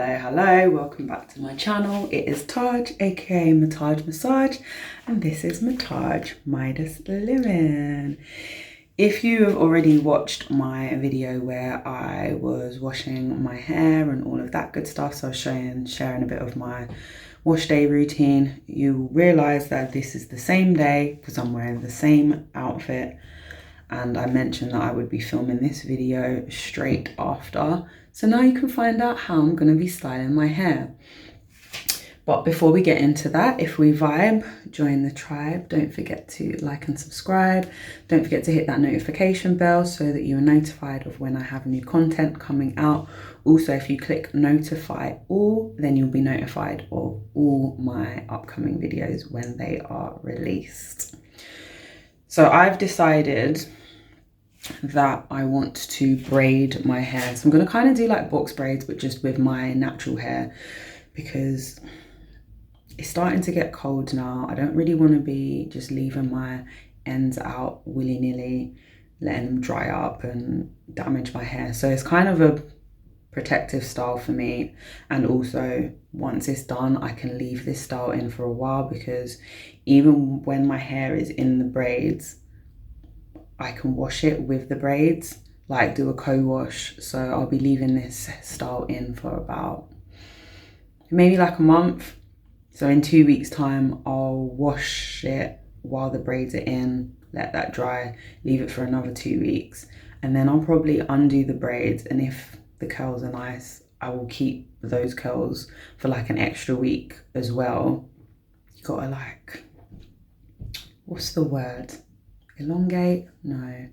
Hello, welcome back to my channel. It is Taj, aka MahTaj Massage, and this is MahTaj Midas Living. If you have already watched my video where I was washing my hair and all of that good stuff, so I was sharing a bit of my wash day routine, you realize that this is the same day because I'm wearing the same outfit, and I mentioned that I would be filming this video straight after. So now you can find out how I'm going to be styling my hair. But before we get into that, if we vibe, join the tribe. Don't forget to like and subscribe. Don't forget to hit that notification bell so that you are notified of when I have new content coming out. Also, if you click notify all, then you'll be notified of all my upcoming videos when they are released. So I've decided that I want to braid my hair. So I'm going to kind of do like box braids, but just with my natural hair, because it's starting to get cold now. I don't really want to be just leaving my ends out willy-nilly, letting them dry up and damage my hair. So it's kind of a protective style for me. And also, once it's done, I can leave this style in for a while, because even when my hair is in the braids, I can wash it with the braids, like do a co-wash. So I'll be leaving this style in for about maybe like a month. So in 2 weeks time, I'll wash it while the braids are in, let that dry, leave it for another 2 weeks. And then I'll probably undo the braids. And if the curls are nice, I will keep those curls for like an extra week as well. You gotta like, what's the word? Elongate? No, I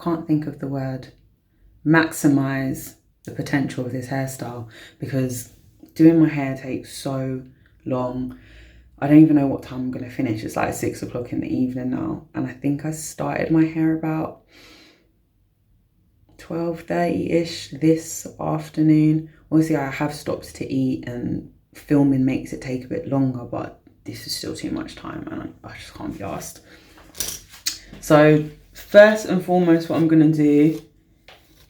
can't think of the word. Maximize the potential of this hairstyle, because doing my hair takes so long. I don't even know what time I'm going to finish. It's like 6 o'clock in the evening now, and I think I started my hair about 12:30-ish this afternoon. Obviously I have stopped to eat, and filming makes it take a bit longer, but this is still too much time and I just can't be arsed. So first and foremost, what I'm going to do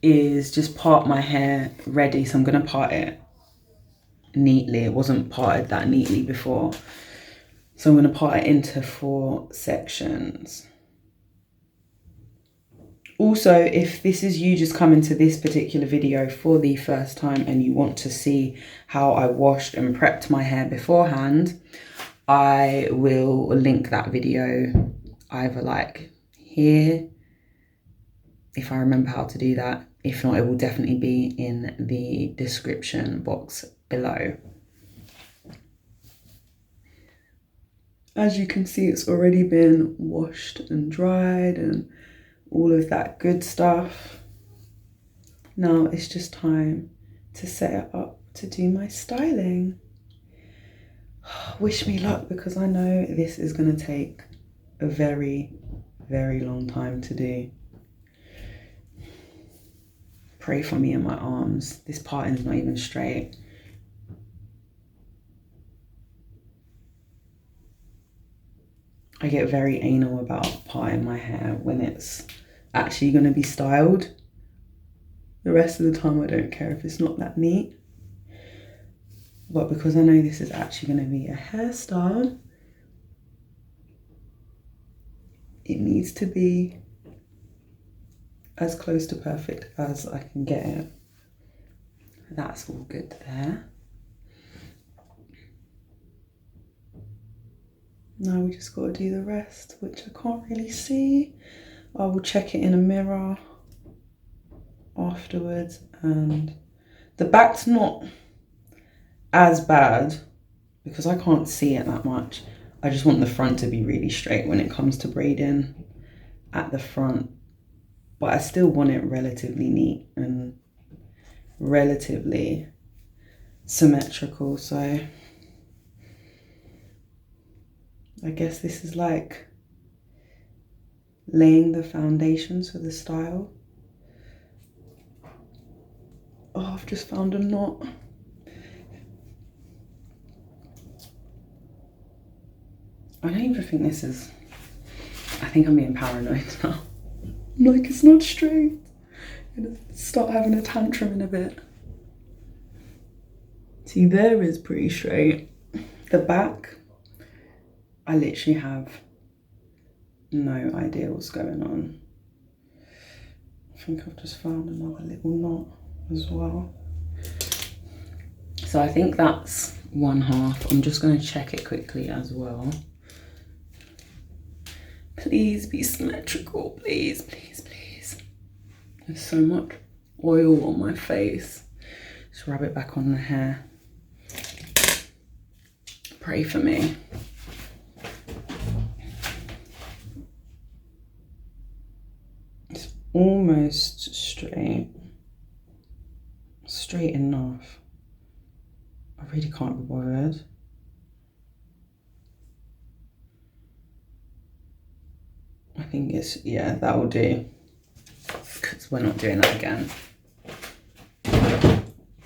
is just part my hair ready. So I'm going to part it neatly. It wasn't parted that neatly before. So I'm going to part it into 4 sections. Also, if this is you just coming to this particular video for the first time and you want to see how I washed and prepped my hair beforehand, I will link that video either like here, if I remember how to do that. If not, it will definitely be in the description box below. As you can see, it's already been washed and dried and all of that good stuff. Now it's just time to set it up to do my styling. Wish me luck, because I know this is going to take a very, very long time to do. Pray for me and my arms. This parting's not even straight. I get very anal about parting my hair when it's actually going to be styled. The rest of the time I don't care if it's not that neat. But because I know this is actually going to be a hairstyle, it needs to be as close to perfect as I can get it. That's all good there. Now we just got to do the rest, which I can't really see. I will check it in a mirror afterwards, and the back's not as bad because I can't see it that much. I just want the front to be really straight when it comes to braiding at the front, but I still want it relatively neat and relatively symmetrical. So I guess this is like laying the foundations for the style. Oh, I've just found a knot. I don't even think this is, I think I'm being paranoid now. I'm like, it's not straight. I'm gonna start having a tantrum in a bit. See, there is pretty straight. The back, I literally have no idea what's going on. I think I've just found another little knot as well. So I think that's one half. I'm just going to check it quickly as well. Please be symmetrical, please, please, please. There's so much oil on my face. Just rub it back on the hair. Pray for me. It's almost straight. Straight enough. I really can't be bothered. I think it's, yeah, that will do. Because we're not doing that again.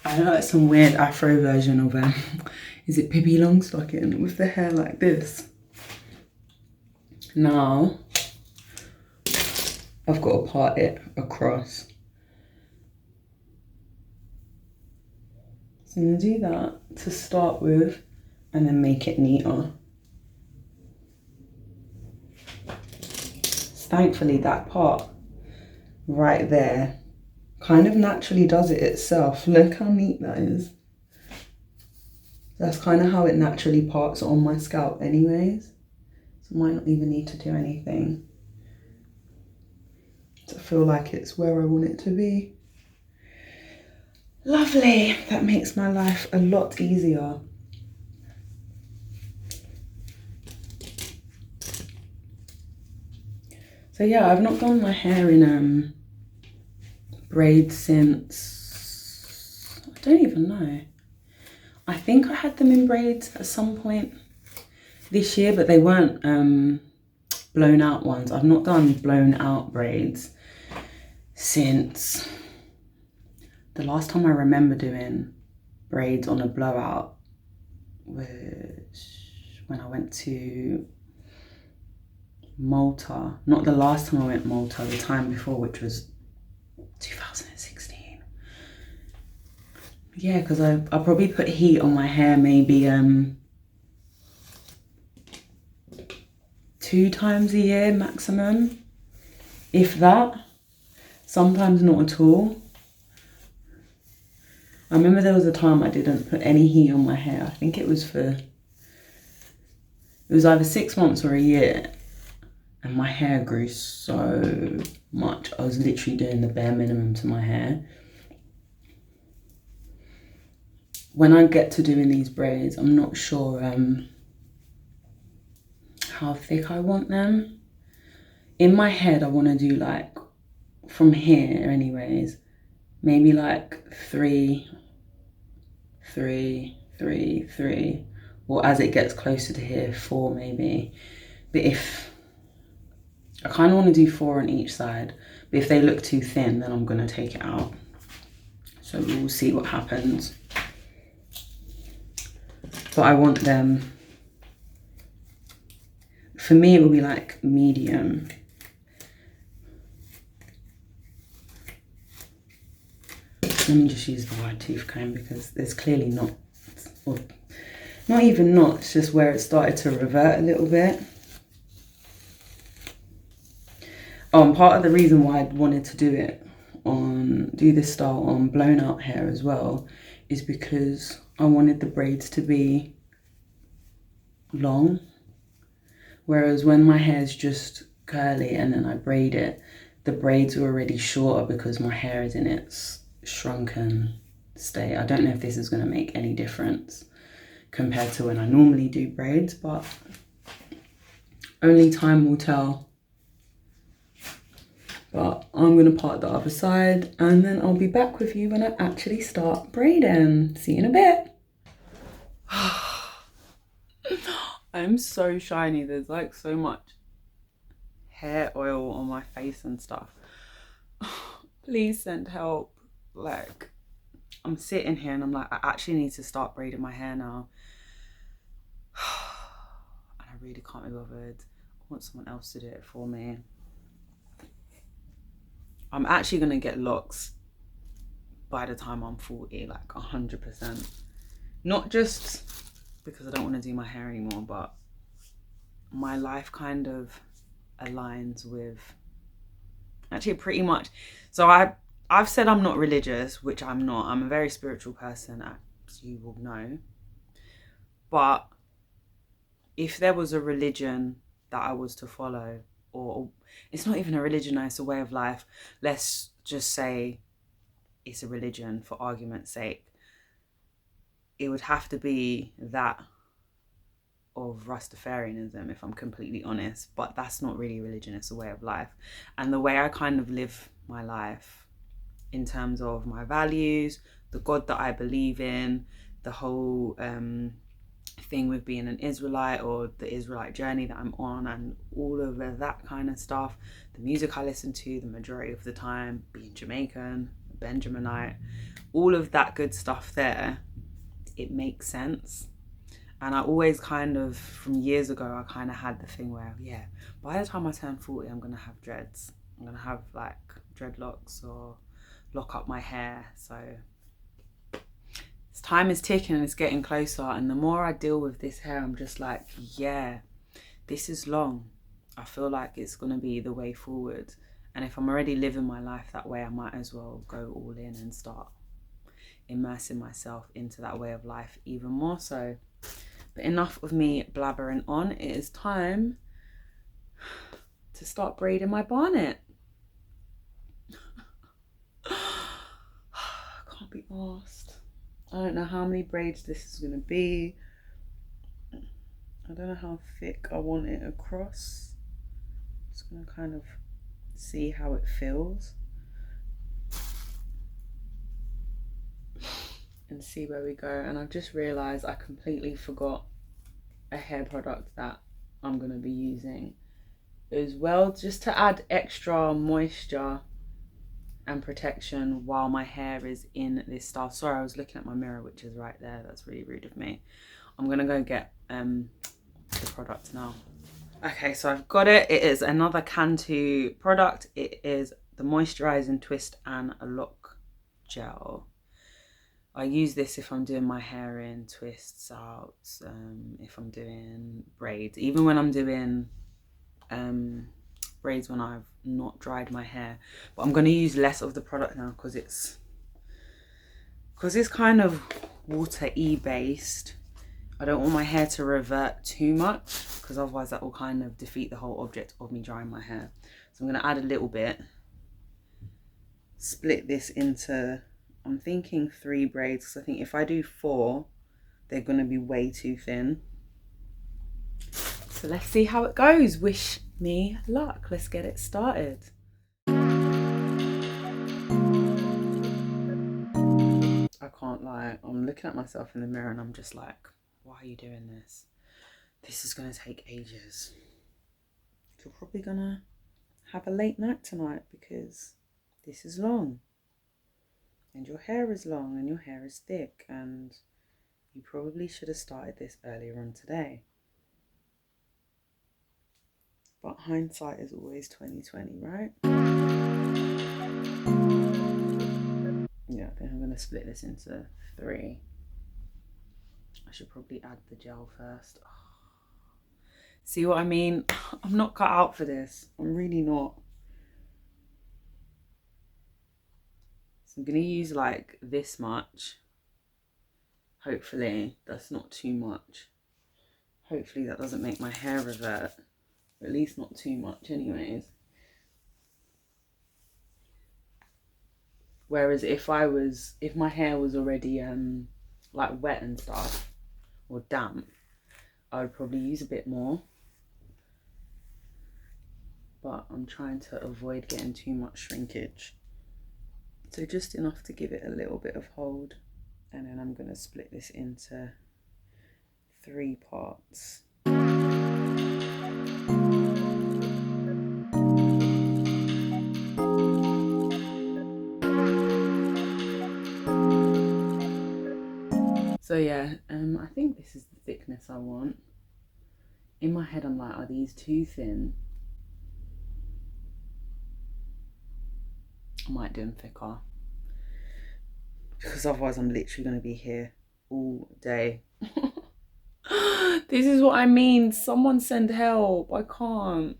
I know it's some weird afro version of is it Pippi Longstocking with the hair like this? Now, I've got to part it across. So I'm going to do that to start with and then make it neater. Thankfully, that part right there kind of naturally does it itself. Look how neat that is. That's kind of how it naturally parts on my scalp anyways. So I might not even need to do anything to feel like it's where I want it to be. Lovely. That makes my life a lot easier. So yeah, I've not done my hair in braids since, I don't even know. I think I had them in braids at some point this year, but they weren't blown out ones. I've not done blown out braids since the last time I remember doing braids on a blowout was when I went to Malta. Not the last time I went to Malta, the time before, which was 2016. Yeah, because I probably put heat on my hair maybe 2 times a year maximum, if that. Sometimes not at all. I remember there was a time I didn't put any heat on my hair. I think it was either 6 months or a year. And my hair grew so much. I was literally doing the bare minimum to my hair. When I get to doing these braids, I'm not sure how thick I want them. In my head, I want to do like, from here anyways, maybe like 3, 3, 3, 3. Or as it gets closer to here, 4 maybe. But if I kind of want to do 4 on each side, but if they look too thin, then I'm going to take it out. So we'll see what happens. But I want them, for me it will be like medium. Let me just use the wide tooth comb because there's clearly not, or not even knots, just where it started to revert a little bit. Oh, and part of the reason why I wanted to do this style on blown out hair as well is because I wanted the braids to be long. Whereas when my hair is just curly and then I braid it, the braids are already shorter because my hair is in its shrunken state. I don't know if this is going to make any difference compared to when I normally do braids, but only time will tell. But I'm going to part the other side and then I'll be back with you when I actually start braiding. See you in a bit. I'm so shiny. There's like so much hair oil on my face and stuff. Please send help. Like, I'm sitting here and I'm like, I actually need to start braiding my hair now. And I really can't be bothered. I want someone else to do it for me. I'm actually going to get locks by the time I'm 40, like 100%. Not just because I don't want to do my hair anymore, but my life kind of aligns with, actually pretty much. So I've said I'm not religious, which I'm not. I'm a very spiritual person, as you will know. But if there was a religion that I was to follow, or it's not even a religion, it's a way of life. Let's just say it's a religion for argument's sake. It would have to be that of Rastafarianism, if I'm completely honest. But that's not really religion, it's a way of life. And the way I kind of live my life in terms of my values, the God that I believe in, the whole thing with being an Israelite, or the Israelite journey that I'm on, and all of that kind of stuff, the music I listen to the majority of the time, being Jamaican, Benjaminite, all of that good stuff there, it makes sense. And I always kind of, from years ago, I kind of had the thing where, yeah, by the time I turn 40, I'm going to have dreads. I'm going to have like dreadlocks or lock up my hair. So time is ticking and it's getting closer. And the more I deal with this hair, I'm just like, yeah, this is long. I feel like it's going to be the way forward. And if I'm already living my life that way, I might as well go all in and start immersing myself into that way of life even more so. But enough of me blabbering on. It is time to start braiding my bonnet. Can't be arsed. I don't know how many braids this is going to be. I don't know how thick I want it across. Just going to kind of see how it feels. And see where we go. And I've just realised I completely forgot a hair product that I'm going to be using as well, just to add extra moisture and protection while my hair is in this style. Sorry, I was looking at my mirror, which is right there. That's really rude of me. I'm going to go get the product now. Okay, so I've got it. It is another Cantu product. It is the Moisturising Twist and Lock Gel. I use this if I'm doing my hair in twists out, if I'm doing braids, even when I'm doing braids when I've not dried my hair. But I'm going to use less of the product now because it's kind of water-y based. I don't want my hair to revert too much because otherwise that will kind of defeat the whole object of me drying my hair. So I'm going to add a little bit, split this into, I'm thinking 3 braids, because I think if I do 4, they're going to be way too thin. So let's see how it goes. Wish me luck. Let's get it started. I can't lie. I'm looking at myself in the mirror and I'm just like, why are you doing this? This is going to take ages. You're probably going to have a late night tonight because this is long. And your hair is long and your hair is thick, and you probably should have started this earlier on today. But hindsight is always 20/20, right? Yeah, I think I'm going to split this into 3. I should probably add the gel first. See what I mean? I'm not cut out for this. I'm really not. So I'm going to use like this much. Hopefully that's not too much. Hopefully that doesn't make my hair revert. Or at least not too much anyways. Whereas if my hair was already like wet and stuff or damp, I would probably use a bit more. But I'm trying to avoid getting too much shrinkage. So just enough to give it a little bit of hold. And then I'm going to split this into 3 parts. So yeah, I think this is the thickness I want. In my head I'm like, are these too thin? I might do them thicker. Because otherwise I'm literally going to be here all day. This is what I mean. Someone send help. I can't.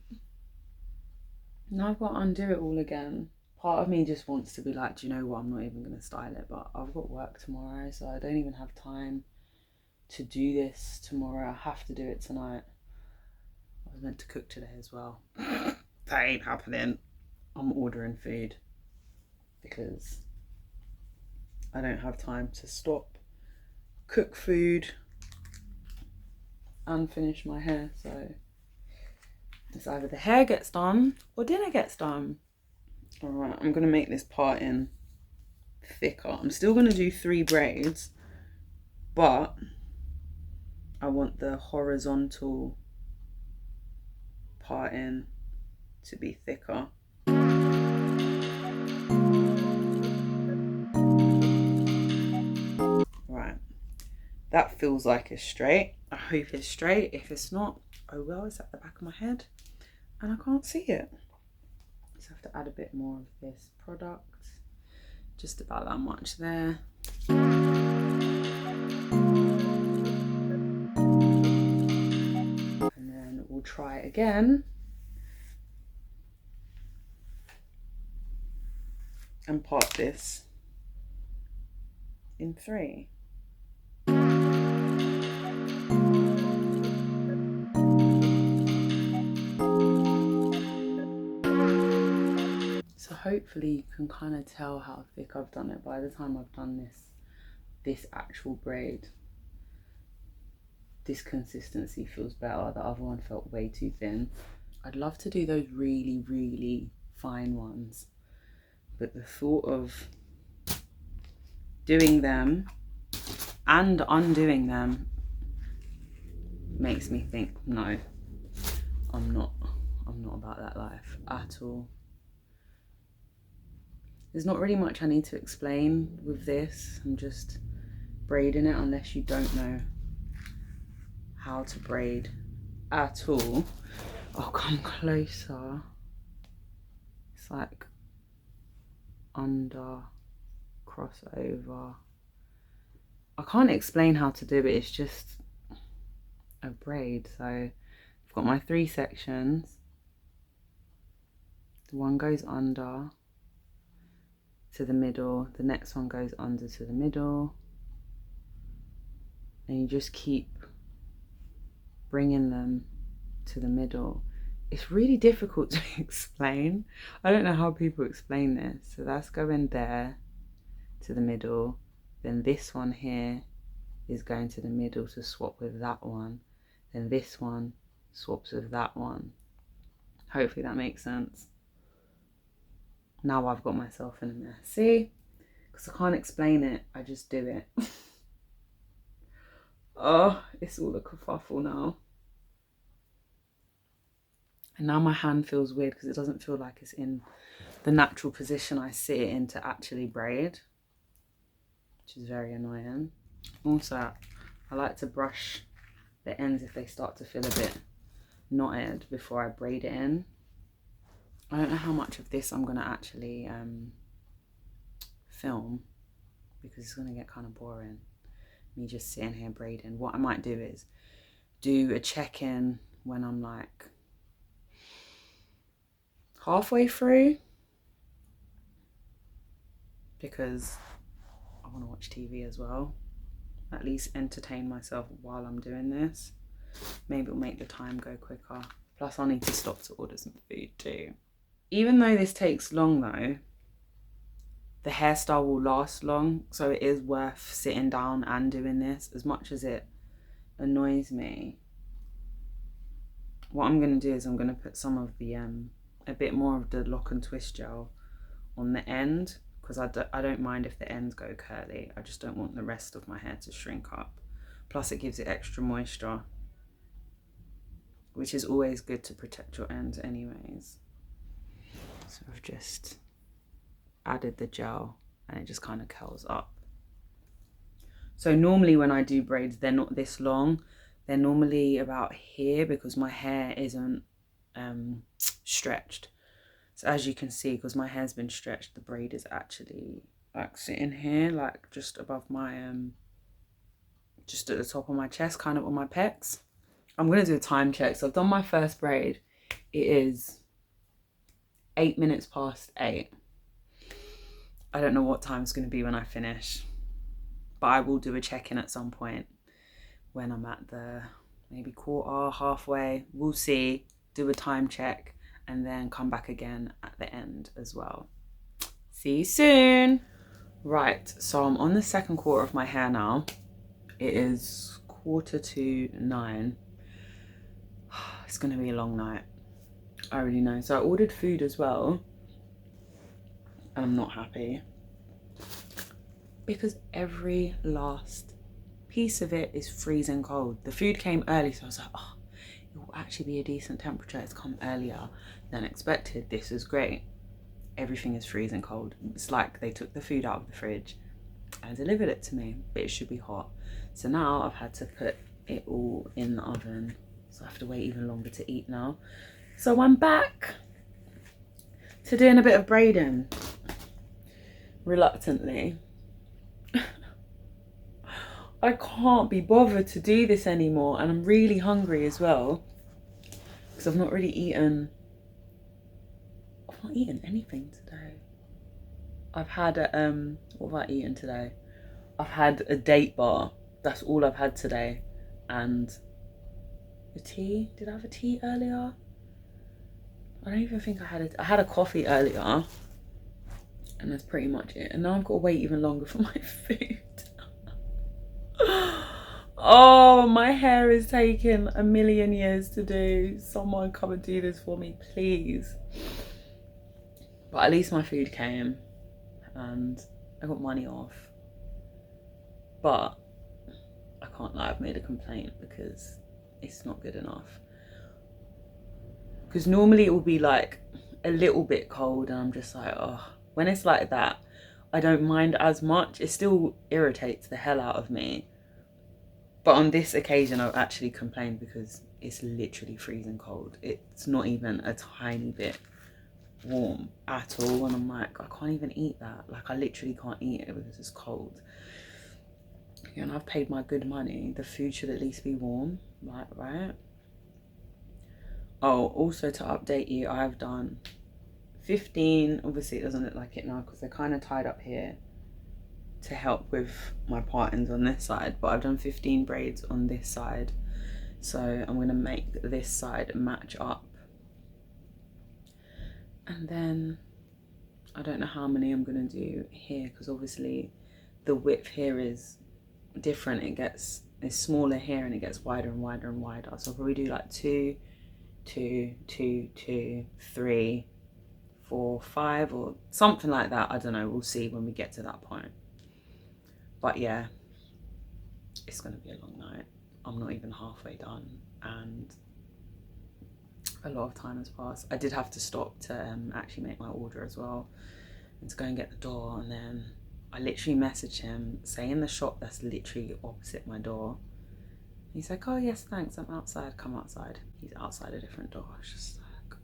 Now I've got to undo it all again. Part of me just wants to be like, do you know what? I'm not even going to style it, but I've got work tomorrow, so I don't even have time to do this tomorrow. I have to do it tonight. I was meant to cook today as well. That ain't happening. I'm ordering food because I don't have time to stop, cook food, and finish my hair. So it's either the hair gets done or dinner gets done. All right, I'm gonna make this parting thicker. I'm still gonna do 3 braids, but I want the horizontal parting to be thicker. Right, that feels like it's straight. I hope it's straight. If it's not, oh well, it's at the back of my head and I can't see it. Just have to add a bit more of this product, just about that much there. And then we'll try it again and part this in 3. So hopefully you can kind of tell how thick I've done it by the time I've done this actual braid. This consistency feels better. The other one felt way too thin. I'd love to do those really, really fine ones, but the thought of doing them and undoing them makes me think, no, I'm not about that life at all. There's not really much I need to explain with this. I'm just braiding it unless you don't know how to braid at all. Oh, come closer. It's like under, crossover. I can't explain how to do it. It's just a braid. So I've got my 3 sections. The one goes under to the middle, the next one goes under to the middle, and you just keep bringing them to the middle. It's really difficult to explain. I don't know how people explain this. So that's going there to the middle, then this one here is going to the middle to swap with that one, then this one swaps with that one. Hopefully that makes sense. Now I've got myself in a mess. See? Because I can't explain it, I just do it. Oh, it's all a kerfuffle now. And now my hand feels weird because it doesn't feel like it's in the natural position I sit it in to actually braid, which is very annoying. Also, I like to brush the ends if they start to feel a bit knotted before I braid it in. I don't know how much of this I'm going to actually film because it's going to get kind of boring, me just sitting here braiding. What I might do is do a check-in when I'm like halfway through, because I want to watch TV as well, at least entertain myself while I'm doing this. Maybe it'll make the time go quicker. Plus I'll need to stop to order some food too. Even though this takes long though, the hairstyle will last long, so it is worth sitting down and doing this. As much as it annoys me, what I'm going to do is I'm going to put some of the a bit more of the lock and twist gel on the end, because I don't mind if the ends go curly. I just don't want the rest of my hair to shrink up. Plus it gives it extra moisture, which is always good to protect your ends anyways. So I've just added the gel and it just kind of curls up. So normally when I do braids, they're not this long. They're normally about here because my hair isn't stretched. So as you can see, because my hair's been stretched, the braid is actually like sitting here, like just above my just at the top of my chest, kind of on my pecs. I'm going to do a time check. So I've done my first braid. It is 8 minutes past 8. I don't know what time it's going to be when I finish, but I will do a check-in at some point when I'm at the maybe quarter, halfway. We'll see, do a time check, and then come back again at the end as well. See you soon. Right, so I'm on the second quarter of my hair now. It is 8:45. It's gonna be a long night, I already know. So I ordered food as well, and I'm not happy because every last piece of it is freezing cold. The food came early, so I was like, oh, it will actually be a decent temperature. It's come earlier than expected. This is great. Everything is freezing cold. It's like they took the food out of the fridge and delivered it to me, but it should be hot. So now I've had to put it all in the oven, so I have to wait even longer to eat now. So I'm back to doing a bit of braiding, reluctantly. I can't be bothered to do this anymore, and I'm really hungry as well because I've not really eaten. I've not eaten anything today. I've had a what have I eaten today? I've had a date bar. That's all I've had today, and a tea. Did I have a tea earlier? I don't even think I had it. I had a coffee earlier, and that's pretty much it. And now I've got to wait even longer for my food. Oh, my hair is taking a million years to do. Someone come and do this for me, please. But at least my food came and I got money off. But I can't lie, I've made a complaint because it's not good enough. Because normally it will be like a little bit cold and I'm just like, oh, when it's like that, I don't mind as much. It still irritates the hell out of me. But on this occasion, I've actually complained because it's literally freezing cold. It's not even a tiny bit warm at all. And I'm like, I can't even eat that. Like, I literally can't eat it because it's cold. And I've paid my good money. The food should at least be warm, like, right? Oh, also to update you, I've done 15. Obviously, it doesn't look like it now because they're kind of tied up here to help with my part-ins on this side, but I've done 15 braids on this side, so I'm going to make this side match up, and then I don't know how many I'm going to do here because obviously the width here is different. It's smaller here and it gets wider and wider and wider, so I'll probably do like 2 2 2 2 3 4 5 or something like that. I don't know, we'll see when we get to that point. But yeah, it's going to be a long night. I'm not even halfway done and a lot of time has passed. I did have to stop to actually make my order as well and to go and get the door, and then I literally messaged him saying the shop that's literally opposite my door. He's like, oh yes, thanks, I'm outside, come outside. He's outside a different door. I was just like,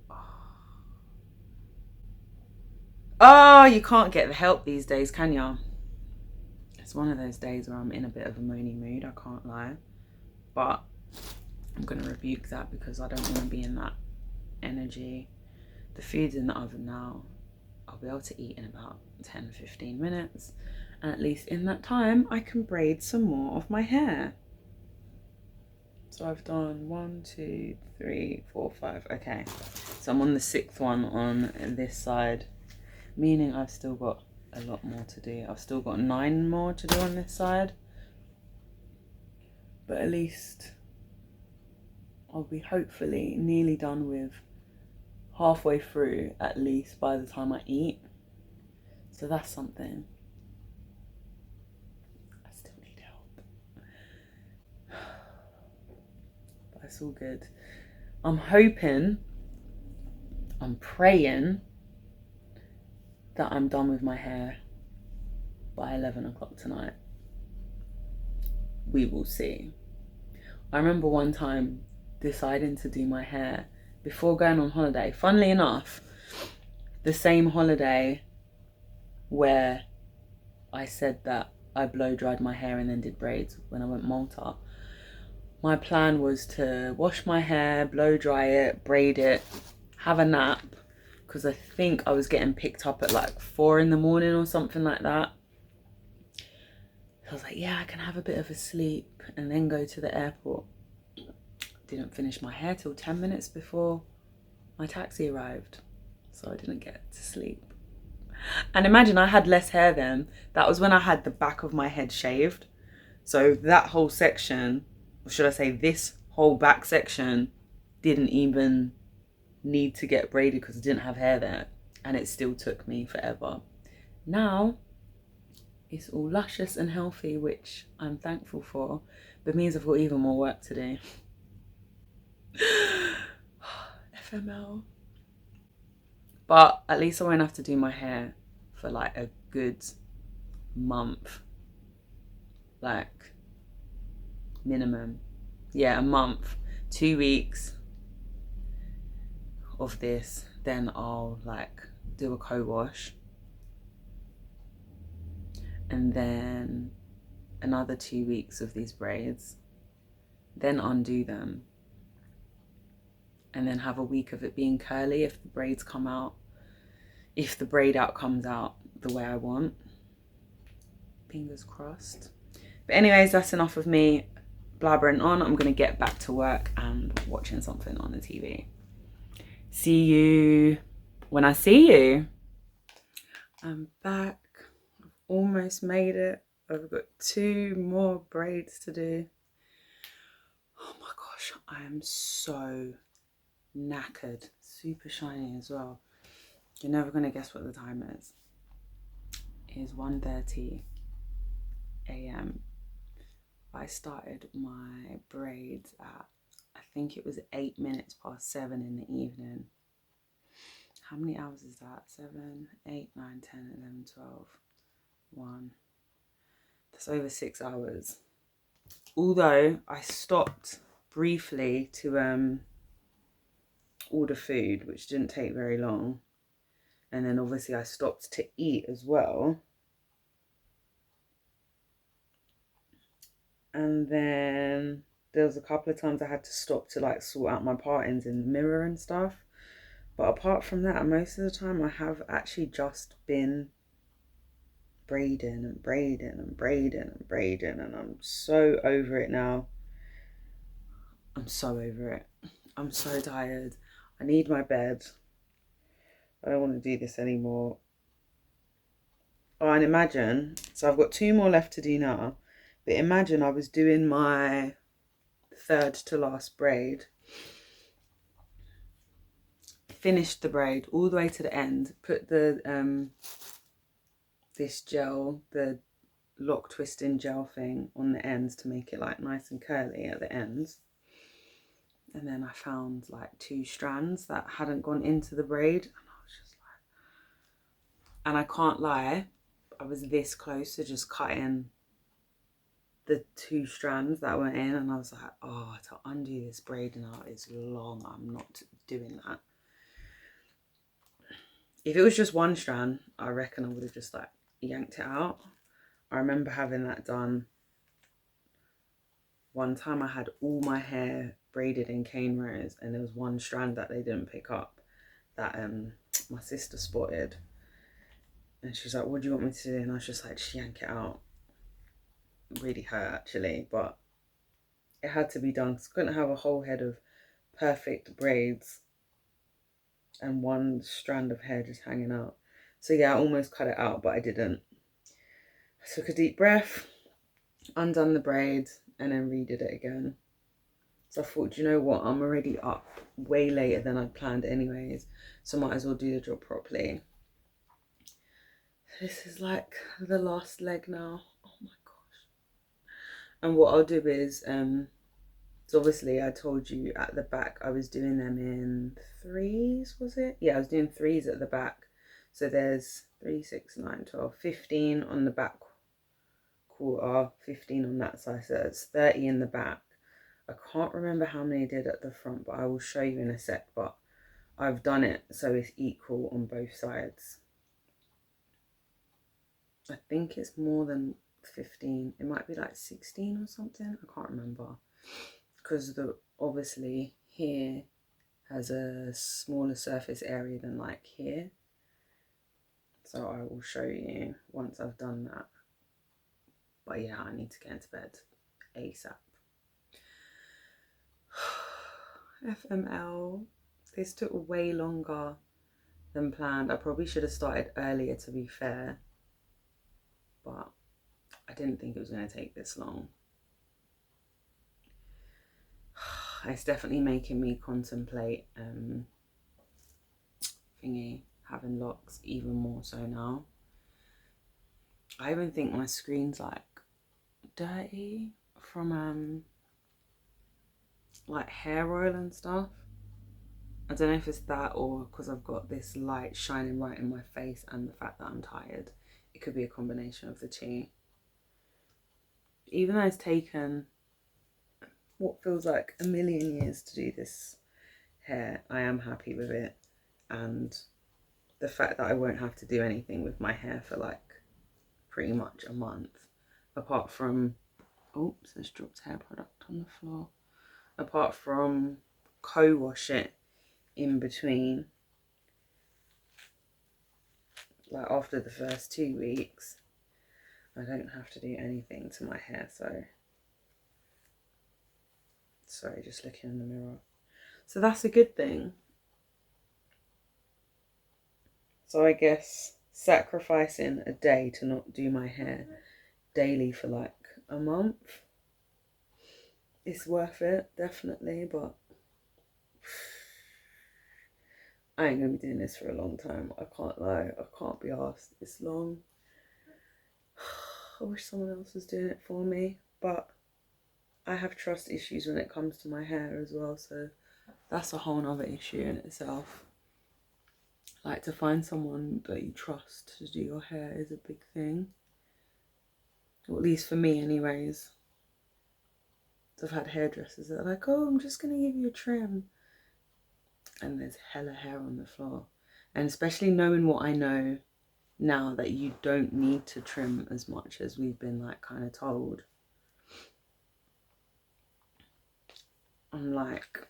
oh, you can't get the help these days, can you? It's one of those days where I'm in a bit of a moany mood, I can't lie. But I'm going to rebuke that because I don't want to be in that energy. The food's in the oven now. I'll be able to eat in about 10-15 minutes. And at least in that time, I can braid some more of my hair. So I've done 1, 2, 3, 4, 5. Okay. So I'm on the 6th one on this side, meaning I've still got a lot more to do. I've still got 9 more to do on this side, but at least I'll be hopefully nearly done with halfway through at least by the time I eat, so that's something. I still need help, but it's all good. I'm hoping, I'm praying that I'm done with my hair by 11 o'clock tonight. We will see. I remember one time deciding to do my hair before going on holiday. Funnily enough, the same holiday where I said that I blow dried my hair and then did braids when I went Malta. My plan was to wash my hair, blow dry it, braid it, have a nap, because I think I was getting picked up at like 4 in the morning or something like that. I was like, yeah, I can have a bit of a sleep and then go to the airport. Didn't finish my hair till 10 minutes before my taxi arrived, so I didn't get to sleep. And imagine, I had less hair then. That was when I had the back of my head shaved. So that whole section, or should I say this whole back section, didn't even need to get braided because I didn't have hair there. And it still took me forever. Now, it's all luscious and healthy, which I'm thankful for, but means I've got even more work to do. FML. But at least I won't have to do my hair for like a good month. Like, minimum. Yeah, a month. 2 weeks of this. Then I'll like do a co-wash. And then another 2 weeks of these braids. Then undo them. And then have a week of it being curly if the braids come out. If the braid out comes out the way I want. Fingers crossed. But anyways, that's enough of me blabbering on. I'm going to get back to work and watching something on the TV. See you when I see you. I'm back. I've almost made it. I've got 2 more braids to do. Oh my gosh, I am so knackered. Super shiny as well. You're never going to guess what the time is. It is 1:30 a.m. I started my braids at, I think it was 8 minutes past 7 in the evening. How many hours is that? 7, 8, 9, 10, 11, 12, 1. That's over 6 hours. Although I stopped briefly to order food, which didn't take very long. And then obviously I stopped to eat as well. And then there was a couple of times I had to stop to like sort out my partings in the mirror and stuff. But apart from that, most of the time I have actually just been braiding and braiding and braiding and braiding, and I'm so over it now. I'm so over it. I'm so tired. I need my bed. I don't want to do this anymore. Oh, and imagine, so I've got 2 more left to do now, but imagine I was doing my 3rd to last braid, finished the braid all the way to the end, put the this gel, the lock twisting gel thing on the ends to make it like nice and curly at the ends. And then I found like 2 strands that hadn't gone into the braid, and I was just like, and I can't lie, I was this close to just cutting the 2 strands that went in, and I was like, oh, to undo this braid now is long. I'm not doing that. If it was just 1 strand, I reckon I would have just like yanked it out. I remember having that done one time. I had all my hair braided in cane rows, and there was 1 strand that they didn't pick up that my sister spotted, and she was like, what do you want me to do? And I was just like, just yank it out. It really hurt actually, but it had to be done because I couldn't have a whole head of perfect braids and 1 strand of hair just hanging out. So yeah, I almost cut it out, but I didn't. I took a deep breath, undone the braids, and then redid it again. So I thought, do you know what? I'm already up way later than I planned anyways, so might as well do the job properly. This is like the last leg now. Oh my gosh. And what I'll do is, so obviously I told you at the back I was doing them in 3s, was it? Yeah, I was doing 3s at the back. So there's 3, 6, 9, 12, 15 on the back quarter, 15 on that side, so that's 30 in the back. I can't remember how many I did at the front, but I will show you in a sec. But I've done it so it's equal on both sides. I think it's more than 15. It might be like 16 or something. I can't remember. Because obviously here has a smaller surface area than like here. So I will show you once I've done that. But yeah, I need to get into bed ASAP. FML. This took way longer than planned. I probably should have started earlier, to be fair. But I didn't think it was going to take this long. It's definitely making me contemplate having locks even more so now. I even think my screen's like dirty from like hair oil and stuff. I don't know if it's that or because I've got this light shining right in my face and the fact that I'm tired. It could be a combination of the two. Even though it's taken what feels like a million years to do this hair, I am happy with it. And the fact that I won't have to do anything with my hair for like pretty much a month, apart from, oops, there's dropped hair product on the floor, apart from co-wash it in between, like after the first 2 weeks, I don't have to do anything to my hair. So sorry, just looking in the mirror. So that's a good thing. So I guess sacrificing a day to not do my hair daily for like a month, it's worth it, definitely. But I ain't gonna be doing this for a long time. I can't lie. I can't be asked. It's long. I wish someone else was doing it for me, but I have trust issues when it comes to my hair as well, so that's a whole nother issue in itself. Like, to find someone that you trust to do your hair is a big thing. Or at least for me anyways. I've had hairdressers that are like, oh, I'm just gonna give you a trim, and there's hella hair on the floor. And especially knowing what I know now, that you don't need to trim as much as we've been like kind of told, I'm like,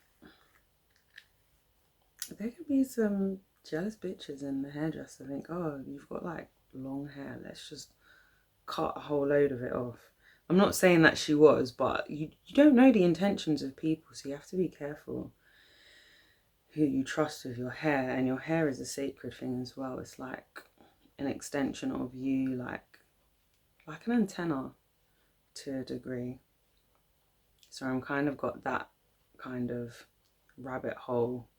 there could be some jealous bitches in the hairdresser think, oh, you've got like long hair, let's just cut a whole load of it off. I'm not saying that she was, but you don't know the intentions of people, so you have to be careful who you trust with your hair. And your hair is a sacred thing as well. It's like an extension of you, like an antenna to a degree. So I'm kind of got that kind of rabbit hole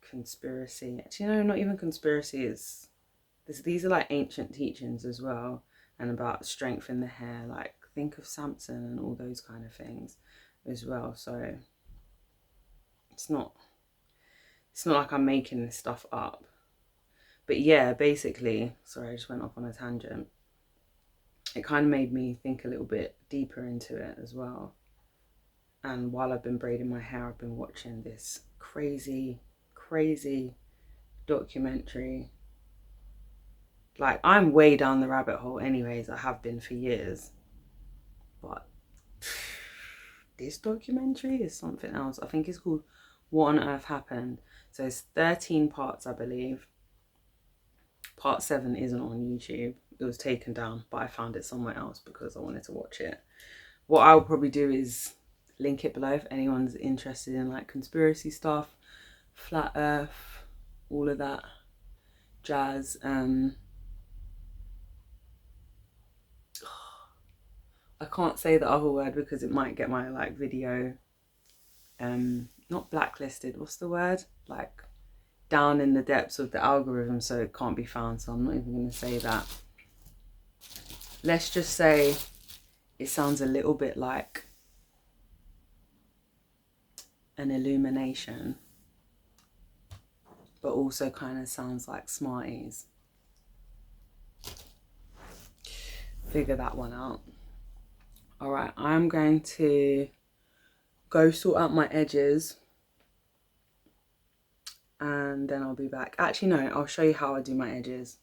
conspiracy. Actually, no, not even conspiracy. These are like ancient teachings as well, and about strength in the hair. Like, think of Samson and all those kind of things as well. So it's not like I'm making this stuff up. But yeah, basically, sorry, I just went off on a tangent. It kind of made me think a little bit deeper into it as well. And while I've been braiding my hair, I've been watching this crazy documentary. Like, I'm way down the rabbit hole anyways. I have been for years. But this documentary is something else. I think it's called What on Earth Happened. So it's 13 parts, I believe. Part 7 isn't on YouTube. It was taken down, but I found it somewhere else because I wanted to watch it. What I'll probably do is link it below if anyone's interested in like conspiracy stuff, flat earth, all of that jazz. I can't say the other word because it might get my like video not blacklisted, what's the word, like down in the depths of the algorithm, so it can't be found. So I'm not even going to say that. Let's just say it sounds a little bit like an illumination, but also kind of sounds like Smarties. Figure that one out. All right, I'm going to go sort out my edges and then I'll be back. Actually, no, I'll show you how I do my edges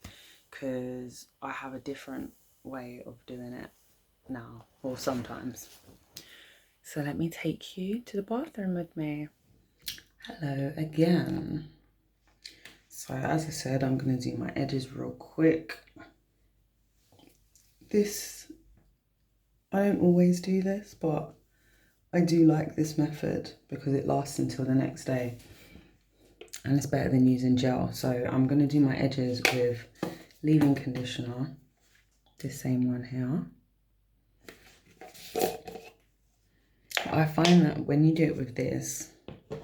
because I have a different way of doing it now, or sometimes. So let me take you to the bathroom with me. Hello again. So as I said, I'm going to do my edges real quick. I don't always do this, but I do like this method because it lasts until the next day. And it's better than using gel. So I'm going to do my edges with leave-in conditioner. This same one here. I find that when you do it with this, you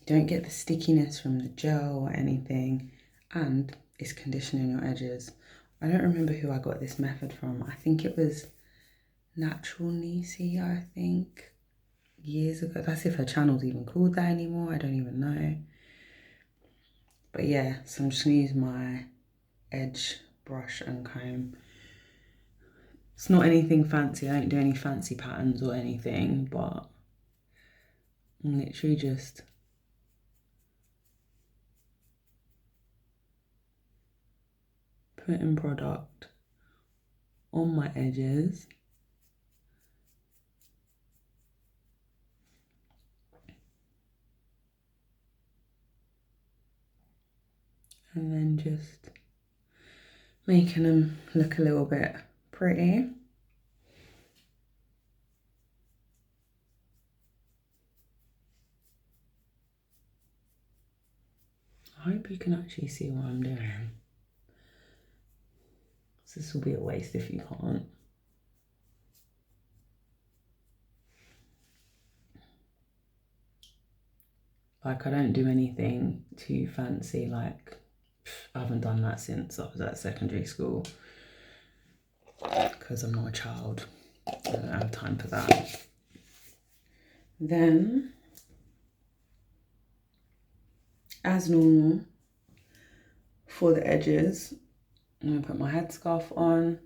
don't get the stickiness from the gel or anything, and it's conditioning your edges. I don't remember who I got this method from. I think it was Natural Nisi, I think, years ago. That's if her channel's even called that anymore. I don't even know. But yeah, so I'm just gonna use my edge brush and comb. It's not anything fancy. I don't do any fancy patterns or anything, but I'm literally just putting product on my edges. And then just making them look a little bit pretty. I hope you can actually see what I'm doing. So this will be a waste if you can't. Like, I don't do anything too fancy. Like, I haven't done that since I was at secondary school because I'm not a child. I don't have time for that. Then, as normal, for the edges, I'm going to put my headscarf on.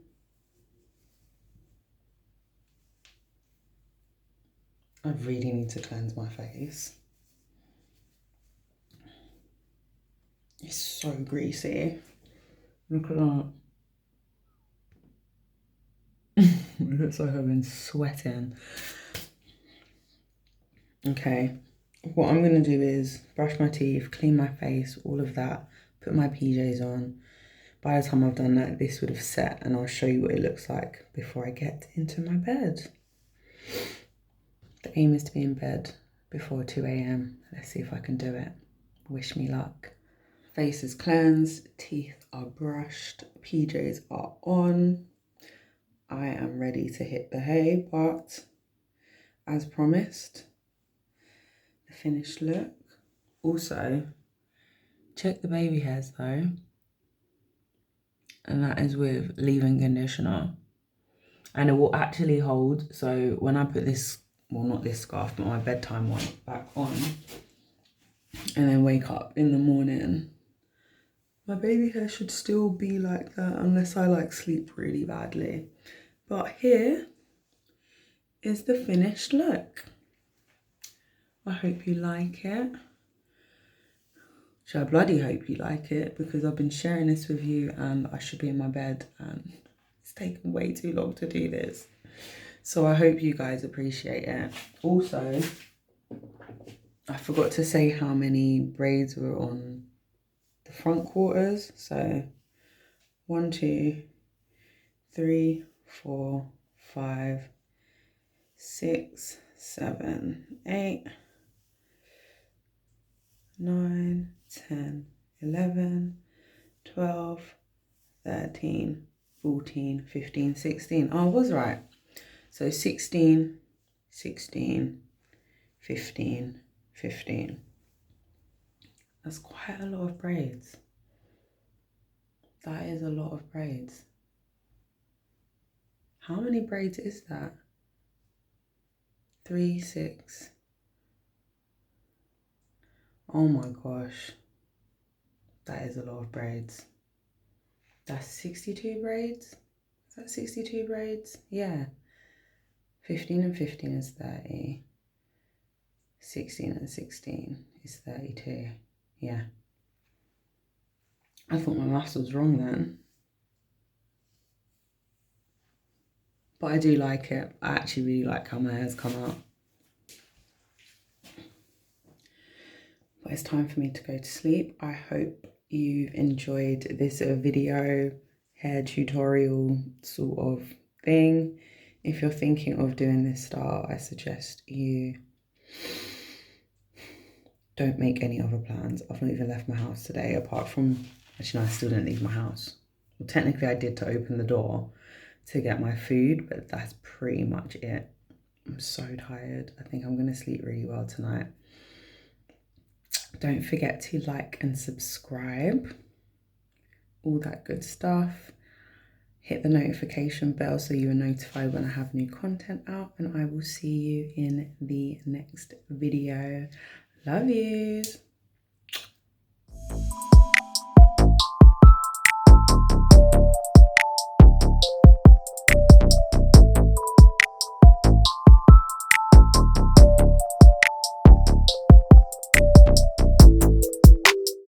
I really need to cleanse my face. It's so greasy. Look at that. It looks like I've been sweating. Okay, what I'm going to do is brush my teeth, clean my face, all of that, put my PJs on. By the time I've done that, this would have set, and I'll show you what it looks like before I get into my bed. The aim is to be in bed before 2 AM. Let's see if I can do it. Wish me luck. Face is cleansed, teeth are brushed, PJs are on. I am ready to hit the hay, but as promised, the finished look. Also, check the baby hairs though. And that is with leave-in conditioner. And it will actually hold. So when I put this, well, not this scarf, but my bedtime one back on, and then wake up in the morning, my baby hair should still be like that unless I like sleep really badly. But here is the finished look. I hope you like it. I bloody hope you like it because I've been sharing this with you and I should be in my bed and it's taken way too long to do this. So I hope you guys appreciate it. Also, I forgot to say how many braids were on the front quarters. So 1, 2, 3, 4, 5, 6, 7, 8, 9, 10, 11, 12, 13, 14, 15, 16. Oh, I was right. So 16, 16, 15, 15. That's quite a lot of braids. That is a lot of braids. How many braids is that? 3, 6. Oh my gosh. That is a lot of braids. That's 62 braids? Is that 62 braids? Yeah. 15 and 15 is 30. 16 and 16 is 32. Yeah. I thought my maths was wrong then. but I do like it. I actually really like how my hair's come out. But it's time for me to go to sleep. I hope you've enjoyed this video, hair tutorial sort of thing. If you're thinking of doing this style, I suggest you don't make any other plans. I've not even left my house today, apart from, actually no, I still didn't leave my house. Well, technically I did to open the door to get my food, but that's pretty much it. I'm so tired. I think I'm gonna sleep really well tonight. Don't forget to like and subscribe, all that good stuff. Hit the notification bell so you are notified when I have new content out, and I will see you in the next video. Love yous.